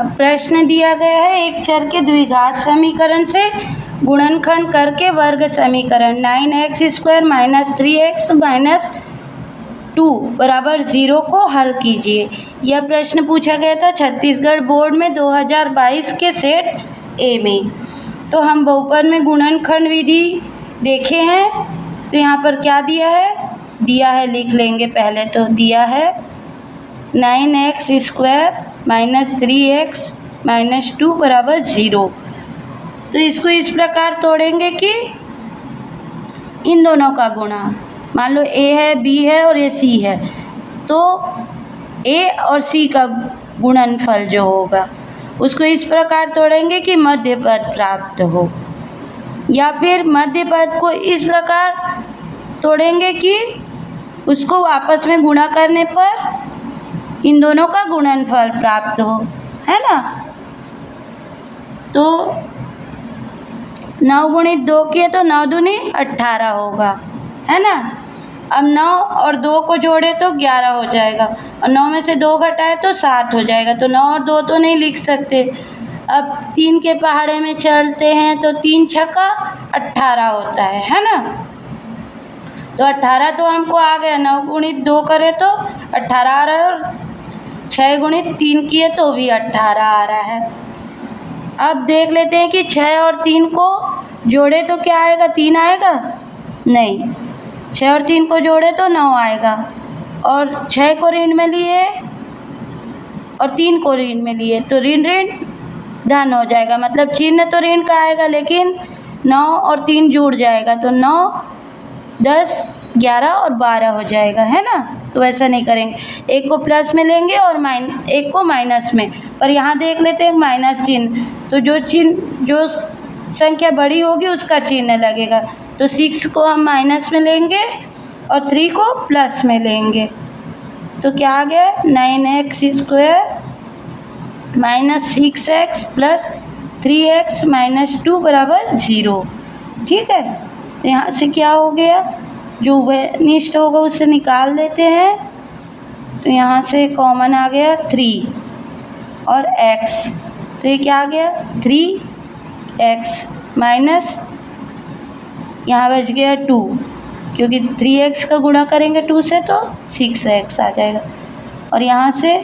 अब प्रश्न दिया गया है एक चर के द्विघात समीकरण से गुणनखंड करके वर्ग समीकरण 9x² - 3x - 2 बराबर 0 को हल कीजिए। यह प्रश्न पूछा गया था छत्तीसगढ़ बोर्ड में 2022 के सेट ए में। तो हम बहुपद में गुणनखंड विधि देखे हैं। तो यहाँ पर क्या दिया है लिख लेंगे। पहले तो दिया है 9x² - 3x - 2 बराबर 0। तो इसको इस प्रकार तोड़ेंगे कि इन दोनों का गुणा, मान लो a है, b है और ये c है, तो a और c का गुणनफल जो होगा उसको इस प्रकार तोड़ेंगे कि मध्य पद प्राप्त हो, या फिर मध्य पद को इस प्रकार तोड़ेंगे कि उसको आपस में गुणा करने पर इन दोनों का गुणनफल प्राप्त हो, है ना। तो 9 × 2 किए तो 9 दूनी 18 होगा, है ना। अब 9 और 2 को जोड़े तो 11 हो जाएगा और 9 में से 2 घटाए तो 7 हो जाएगा। तो 9 और 2 तो नहीं लिख सकते। अब 3 के पहाड़े में चलते हैं तो 3 छक्का 18 होता है ना। तो 18 तो हमको आ गया। 9 × 2 करें तो 18 आ रहा है और 6 × 3 किए तो भी 18 आ रहा है। अब देख लेते हैं कि 6 और 3 को जोड़े तो क्या आएगा, 3 आएगा? नहीं, 6 और 3 को जोड़े तो 9 आएगा और 6 को ऋण में लिए और 3 को ऋण में लिए तो ऋण ऋण धन हो जाएगा। मतलब चिन्ह तो ऋण का आएगा लेकिन 9 और 3 जुड़ जाएगा तो 9, 10, 11 और 12 हो जाएगा, है ना। तो ऐसा नहीं करेंगे, एक को प्लस में लेंगे और एक को माइनस में। पर यहाँ देख लेते हैं माइनस चिन्ह, तो जो संख्या बड़ी होगी उसका चिन्ह लगेगा। तो 6 को हम माइनस में लेंगे और 3 को प्लस में लेंगे। तो क्या आ गया, 9x² - 6x + 3x - 2 बराबर 0। ठीक है। तो यहाँ से क्या हो गया, जो निष्ठ होगा उससे निकाल देते हैं। तो यहाँ से कॉमन आ गया 3 और x, तो ये क्या आ गया 3x माइनस यहाँ बच गया 2, क्योंकि 3x का गुणा करेंगे 2 से तो 6x आ जाएगा। और यहाँ से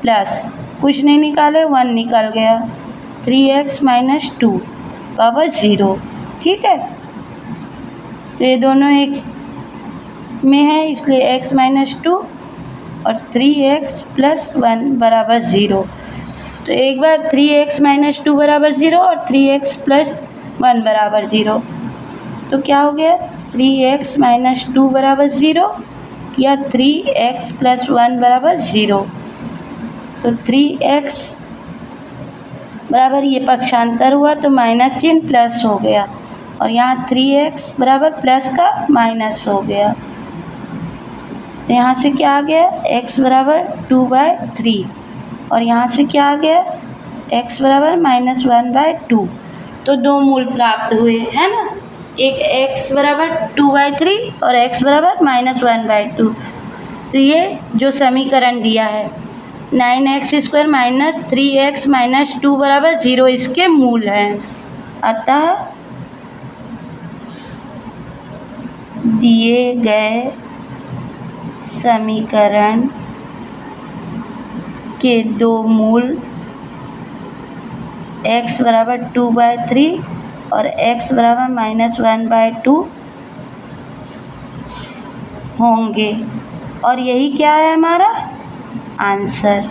प्लस कुछ नहीं निकाले, 1 निकल गया, 3x - 2 बराबर 0। ठीक है। तो ये दोनों x में है इसलिए x - 2 और 3x + 1 बराबर 0। तो एक बार 3x - 2 बराबर 0 और 3x + 1 बराबर 0। तो क्या हो गया, 3x - 2 बराबर 0 या 3x + 1 बराबर 0। तो 3x बराबर ये पक्षांतर हुआ तो माइनस चिन्ह प्लस हो गया और यहाँ 3x बराबर प्लस का माइनस हो गया। तो यहाँ से क्या आ गया, x बराबर 2/3 और यहाँ से क्या आ गया, x बराबर -1/2। तो 2 मूल प्राप्त हुए, है ना। एक x बराबर 2/3 और x बराबर -1/2। तो ये जो समीकरण दिया है 9x² - 3x - 2 बराबर 0 इसके मूल हैं। अतः दिए गए समीकरण के 2 मूल x बराबर 2/3 और x बराबर -1/2 होंगे और यही क्या है हमारा आंसर।